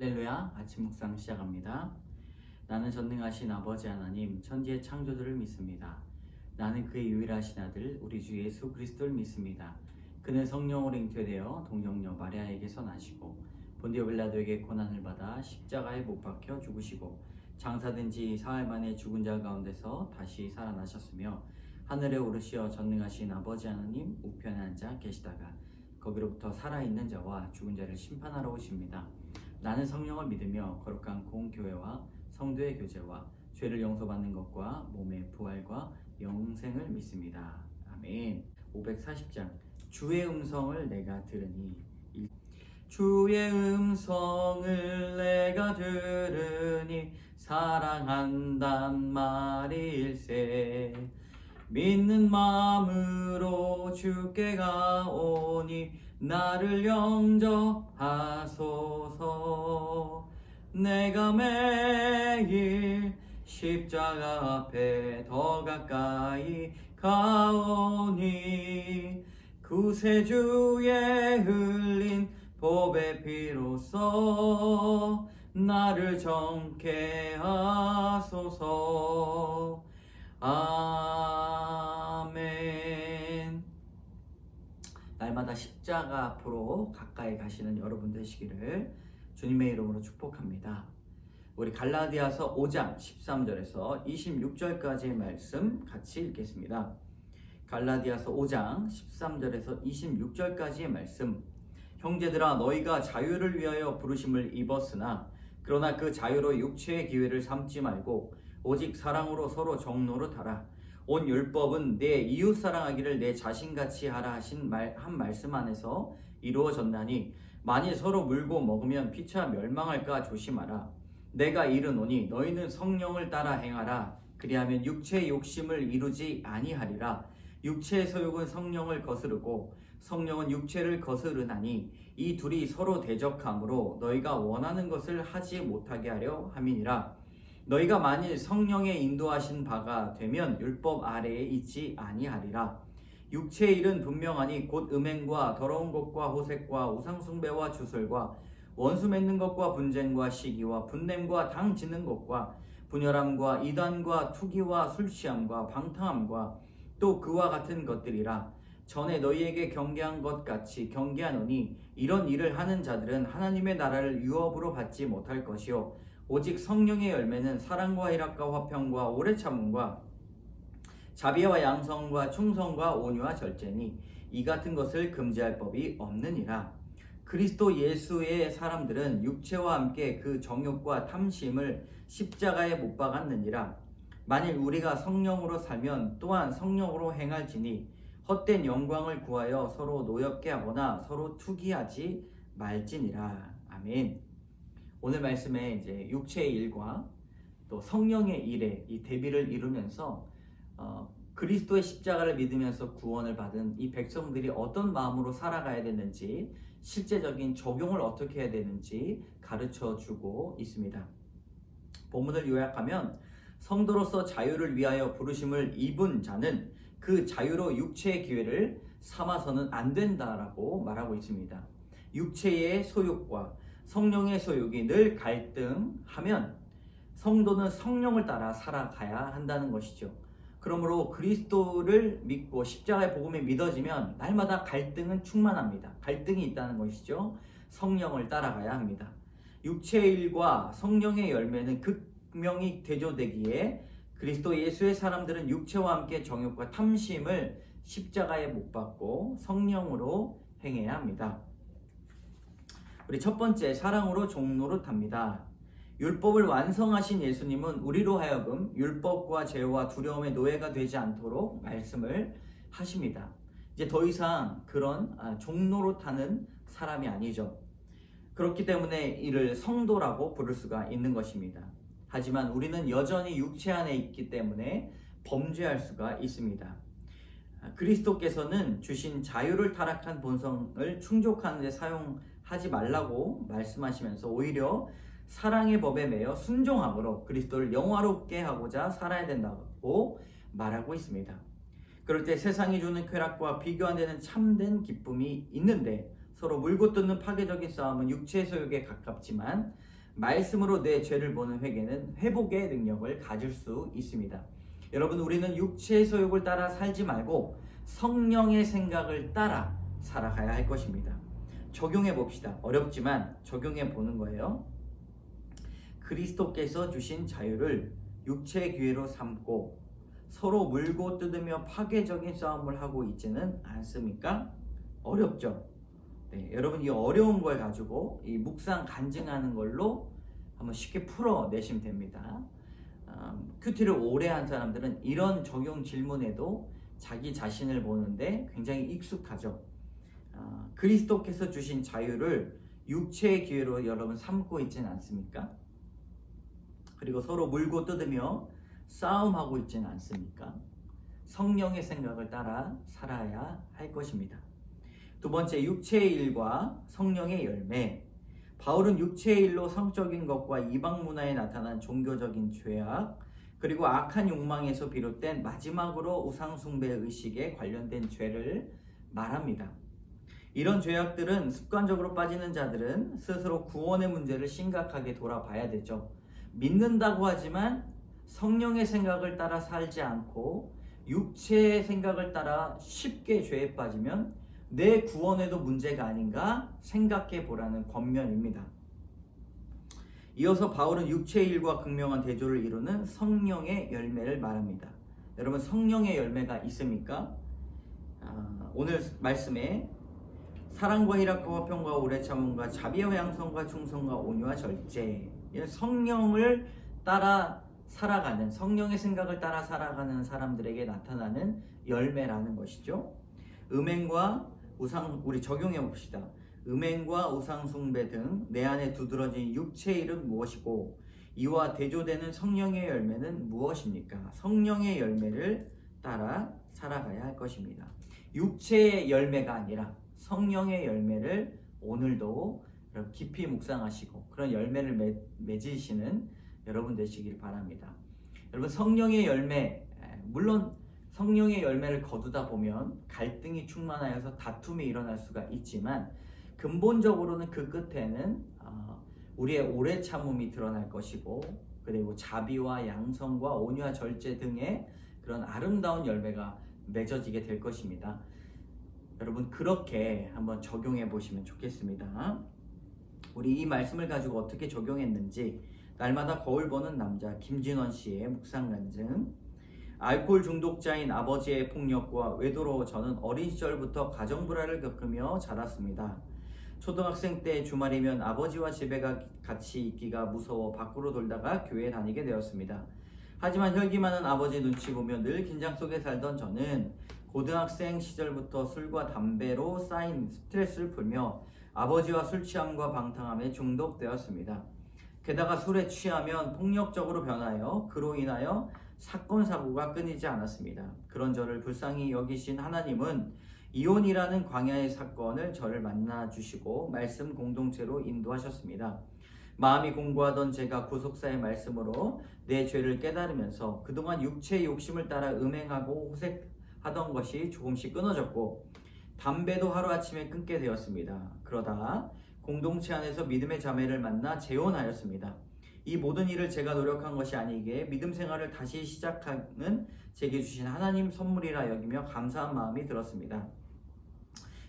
할렐루야, 아침 묵상 시작합니다. 나는 전능하신 아버지 하나님, 천지의 창조주를 믿습니다. 나는 그의 유일하신 아들, 우리 주 예수 그리스도를 믿습니다. 그는 성령으로 잉태되어 동정녀 마리아에게서 나시고 본디오 빌라도에게 고난을 받아 십자가에 못 박혀 죽으시고 장사된 지 사흘 만에 죽은 자 가운데서 다시 살아나셨으며 하늘에 오르시어 전능하신 아버지 하나님 우편에 앉아 계시다가 거기로부터 살아있는 자와 죽은 자를 심판하러 오십니다. 나는 성령을 믿으며 거룩한 공교회와 성도의 교제와 죄를 용서받는 것과 몸의 부활과 영생을 믿습니다. 아멘. 540장 주의 음성을 내가 들으니 주의 음성을 내가 들으니 사랑한단 말일세. 믿는 마음으로 주께 가오니 나를 영접하소서. 내가 매일 십자가 앞에 더 가까이 가오니 구세주의 흘린 보배 피로써 나를 정케 하소서. 아멘. 날마다 십자가 앞으로 가까이 가시는 여러분 되시기를 주님의 이름으로 축복합니다. 우리 갈라디아서 5장 13절에서 26절까지의 말씀 같이 읽겠습니다. 갈라디아서 5장 13절에서 26절까지의 말씀. 형제들아, 너희가 자유를 위하여 부르심을 입었으나 그러나 그 자유로 육체의 기회를 삼지 말고 오직 사랑으로 서로 정노릇하라. 온 율법은 내 이웃 사랑하기를 내 자신같이 하라 하신 한 말씀 안에서 이루어졌나니 만일 서로 물고 먹으면 피차 멸망할까 조심하라. 내가 이르노니 너희는 성령을 따라 행하라. 그리하면 육체의 욕심을 이루지 아니하리라. 육체의 소욕은 성령을 거스르고 성령은 육체를 거스르나니 이 둘이 서로 대적하므로 너희가 원하는 것을 하지 못하게 하려 함이니라. 너희가 만일 성령의 인도하신 바가 되면 율법 아래에 있지 아니하리라. 육체의 일은 분명하니 곧 음행과 더러운 것과 호색과 우상숭배와 주술과 원수 맺는 것과 분쟁과 시기와 분냄과 당 지는 것과 분열함과 이단과 투기와 술취함과 방탕함과 또 그와 같은 것들이라. 전에 너희에게 경계한 것 같이 경계하노니 이런 일을 하는 자들은 하나님의 나라를 유업으로 받지 못할 것이요 오직 성령의 열매는 사랑과 희락과 화평과 오래 참음과 자비와 양성과 충성과 온유와 절제니 이 같은 것을 금지할 법이 없느니라. 그리스도 예수의 사람들은 육체와 함께 그 정욕과 탐심을 십자가에 못 박았느니라. 만일 우리가 성령으로 살면 또한 성령으로 행할지니 헛된 영광을 구하여 서로 노엽게 하거나 서로 투기하지 말지니라. 아멘. 오늘 말씀에 이제 육체의 일과 또 성령의 일에 이 대비를 이루면서 그리스도의 십자가를 믿으면서 구원을 받은 이 백성들이 어떤 마음으로 살아가야 되는지, 실제적인 적용을 어떻게 해야 되는지 가르쳐 주고 있습니다. 본문을 요약하면 성도로서 자유를 위하여 부르심을 입은 자는 그 자유로 육체의 기회를 삼아서는 안 된다라고 말하고 있습니다. 육체의 소욕과 성령의 소욕이 늘 갈등하면 성도는 성령을 따라 살아가야 한다는 것이죠. 그러므로 그리스도를 믿고 십자가의 복음이 믿어지면 날마다 갈등은 충만합니다. 갈등이 있다는 것이죠. 성령을 따라가야 합니다. 육체의 일과 성령의 열매는 극명히 대조되기에 그리스도 예수의 사람들은 육체와 함께 정욕과 탐심을 십자가에 못 박고 성령으로 행해야 합니다. 우리 첫 번째, 사랑으로 종노릇합니다. 율법을 완성하신 예수님은 우리로 하여금 율법과 죄와 두려움의 노예가 되지 않도록 말씀을 하십니다. 이제 더 이상 그런 종노릇하는 사람이 아니죠. 그렇기 때문에 이를 성도라고 부를 수가 있는 것입니다. 하지만 우리는 여전히 육체 안에 있기 때문에 범죄할 수가 있습니다. 그리스도께서는 주신 자유를 타락한 본성을 충족하는 데 사용하지 말라고 말씀하시면서 오히려 사랑의 법에 매여 순종함으로 그리스도를 영화롭게 하고자 살아야 된다고 말하고 있습니다. 그럴 때 세상이 주는 쾌락과 비교 안 되는 참된 기쁨이 있는데 서로 물고 뜯는 파괴적인 싸움은 육체의 소욕에 가깝지만 말씀으로 내 죄를 보는 회개는 회복의 능력을 가질 수 있습니다. 여러분, 우리는 육체의 소욕을 따라 살지 말고 성령의 생각을 따라 살아가야 할 것입니다. 적용해 봅시다. 어렵지만 적용해 보는 거예요. 그리스도께서 주신 자유를 육체의 기회로 삼고 서로 물고 뜯으며 파괴적인 싸움을 하고 있지는 않습니까? 어렵죠? 네, 여러분, 이 어려운 걸 가지고 이 묵상 간증하는 걸로 한번 쉽게 풀어내시면 됩니다. 큐티를 오래 한 사람들은 이런 적용 질문에도 자기 자신을 보는데 굉장히 익숙하죠. 그리스도께서 주신 자유를 육체의 기회로 여러분 삼고 있지는 않습니까? 그리고 서로 물고 뜯으며 싸움하고 있지는 않습니까? 성령의 생각을 따라 살아야 할 것입니다. 두 번째, 육체의 일과 성령의 열매. 바울은 육체의 일로 성적인 것과 이방 문화에 나타난 종교적인 죄악, 그리고 악한 욕망에서 비롯된 마지막으로 우상숭배 의식에 관련된 죄를 말합니다. 이런 죄악들은 습관적으로 빠지는 자들은 스스로 구원의 문제를 심각하게 돌아봐야 되죠. 믿는다고 하지만 성령의 생각을 따라 살지 않고 육체의 생각을 따라 쉽게 죄에 빠지면 내 구원에도 문제가 아닌가 생각해 보라는 권면입니다. 이어서 바울은 육체의 일과 극명한 대조를 이루는 성령의 열매를 말합니다. 여러분, 성령의 열매가 있습니까? 오늘 말씀에 사랑과 희락과 화평과 오래 참음과 자비와 양선과 충성과 온유와 절제, 성령을 따라 살아가는, 성령의 생각을 따라 살아가는 사람들에게 나타나는 열매라는 것이죠. 음행과 우상, 우리 적용해 봅시다. 음행과 우상 숭배 등 내 안에 두드러진 육체의 일은 무엇이고 이와 대조되는 성령의 열매는 무엇입니까? 성령의 열매를 따라 살아가야 할 것입니다. 육체의 열매가 아니라 성령의 열매를 오늘도 깊이 묵상하시고 그런 열매를 맺으시는 여러분 되시길 바랍니다. 여러분, 성령의 열매, 물론 성령의 열매를 거두다 보면 갈등이 충만하여서 다툼이 일어날 수가 있지만 근본적으로는 그 끝에는 우리의 오래 참음이 드러날 것이고, 그리고 자비와 양선과 온유와 절제 등의 그런 아름다운 열매가 맺어지게 될 것입니다. 여러분, 그렇게 한번 적용해 보시면 좋겠습니다. 우리 이 말씀을 가지고 어떻게 적용했는지 날마다 거울 보는 남자 김진원 씨의 묵상 간증. 알코올 중독자인 아버지의 폭력과 외도로 저는 어린 시절부터 가정 불화를 겪으며 자랐습니다. 초등학생 때 주말이면 아버지와 집에 같이 있기가 무서워 밖으로 돌다가 교회에 다니게 되었습니다. 하지만 혈기 많은 아버지 눈치 보며 늘 긴장 속에 살던 저는 고등학생 시절부터 술과 담배로 쌓인 스트레스를 풀며 아버지와 술 취함과 방탕함에 중독되었습니다. 게다가 술에 취하면 폭력적으로 변하여 그로 인하여 사건 사고가 끊이지 않았습니다. 그런 저를 불쌍히 여기신 하나님은 이혼이라는 광야의 사건을 저를 만나주시고 말씀 공동체로 인도하셨습니다. 마음이 공고하던 제가 구속사의 말씀으로 내 죄를 깨달으면서 그동안 육체의 욕심을 따라 음행하고 호색하던 것이 조금씩 끊어졌고 담배도 하루아침에 끊게 되었습니다. 그러다 공동체 안에서 믿음의 자매를 만나 재혼하였습니다. 이 모든 일을 제가 노력한 것이 아니기에 믿음 생활을 다시 시작하는 제게 주신 하나님 선물이라 여기며 감사한 마음이 들었습니다.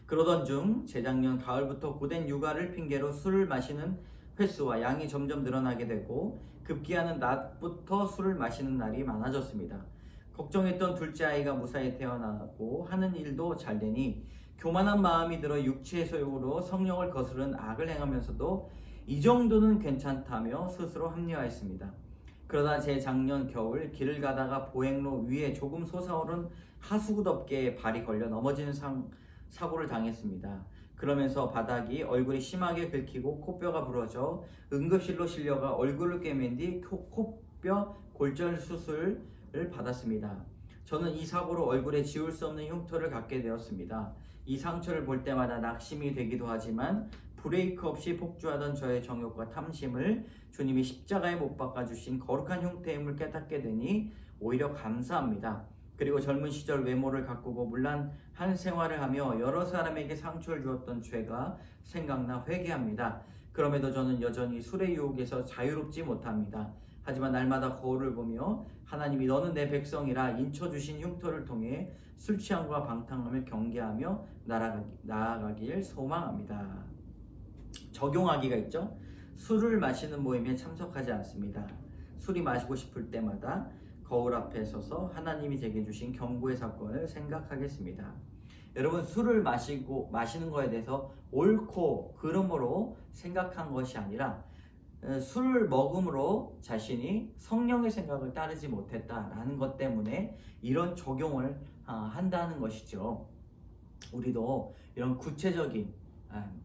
그러던 중 재작년 가을부터 고된 육아를 핑계로 술을 마시는 횟수와 양이 점점 늘어나게 되고 급기야는 낮부터 술을 마시는 날이 많아졌습니다. 걱정했던 둘째 아이가 무사히 태어나고 하는 일도 잘 되니 교만한 마음이 들어 육체의 소욕으로 성령을 거스른 악을 행하면서도 이 정도는 괜찮다며 스스로 합리화했습니다. 그러다 재작년 겨울 길을 가다가 보행로 위에 조금 솟아오른 하수구덮개에 발이 걸려 넘어지는 사고를 당했습니다. 그러면서 바닥이 얼굴이 심하게 긁히고 코뼈가 부러져 응급실로 실려가 얼굴을 꿰맨 뒤 코뼈 골절 수술을 받았습니다. 저는 이 사고로 얼굴에 지울 수 없는 흉터를 갖게 되었습니다. 이 상처를 볼 때마다 낙심이 되기도 하지만 브레이크 없이 폭주하던 저의 정욕과 탐심을 주님이 십자가에 못 박아주신 거룩한 형태임을 깨닫게 되니 오히려 감사합니다. 그리고 젊은 시절 외모를 가꾸고 문란한 생활을 하며 여러 사람에게 상처를 주었던 죄가 생각나 회개합니다. 그럼에도 저는 여전히 술의 유혹에서 자유롭지 못합니다. 하지만 날마다 거울을 보며 하나님이 너는 내 백성이라 인쳐주신 흉터를 통해 술 취함과 방탕함을 경계하며 나아가길 소망합니다. 적용하기가 있죠. 술을 마시는 모임에 참석하지 않습니다. 술이 마시고 싶을 때마다 거울 앞에 서서 하나님이 제게 주신 경고의 사건을 생각하겠습니다. 여러분, 술을 마시는 거에 대해서 옳고 그름으로 생각한 것이 아니라 술을 먹음으로 자신이 성령의 생각을 따르지 못했다라는 것 때문에 이런 적용을 한다는 것이죠. 우리도 이런 구체적인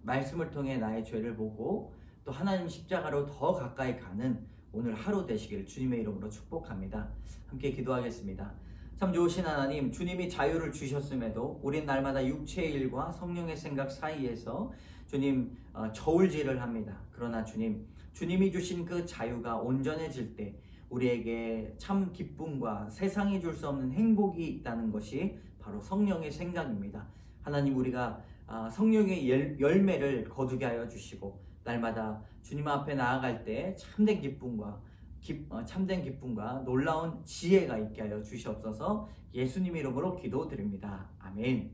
말씀을 통해 나의 죄를 보고 또 하나님 십자가로 더 가까이 가는 오늘 하루 되시기를 주님의 이름으로 축복합니다. 함께 기도하겠습니다. 참 좋으신 하나님, 주님이 자유를 주셨음에도 우린 날마다 육체의 일과 성령의 생각 사이에서 주님 저울질을 합니다. 그러나 주님이 주신 그 자유가 온전해질 때 우리에게 참 기쁨과 세상이 줄 수 없는 행복이 있다는 것이 바로 성령의 생각입니다. 하나님, 우리가 성령의 열매를 거두게 하여 주시고 날마다 주님 앞에 나아갈 때 참된 기쁨과 놀라운 지혜가 있게 하여 주시옵소서. 예수님 이름으로 기도드립니다. 아멘.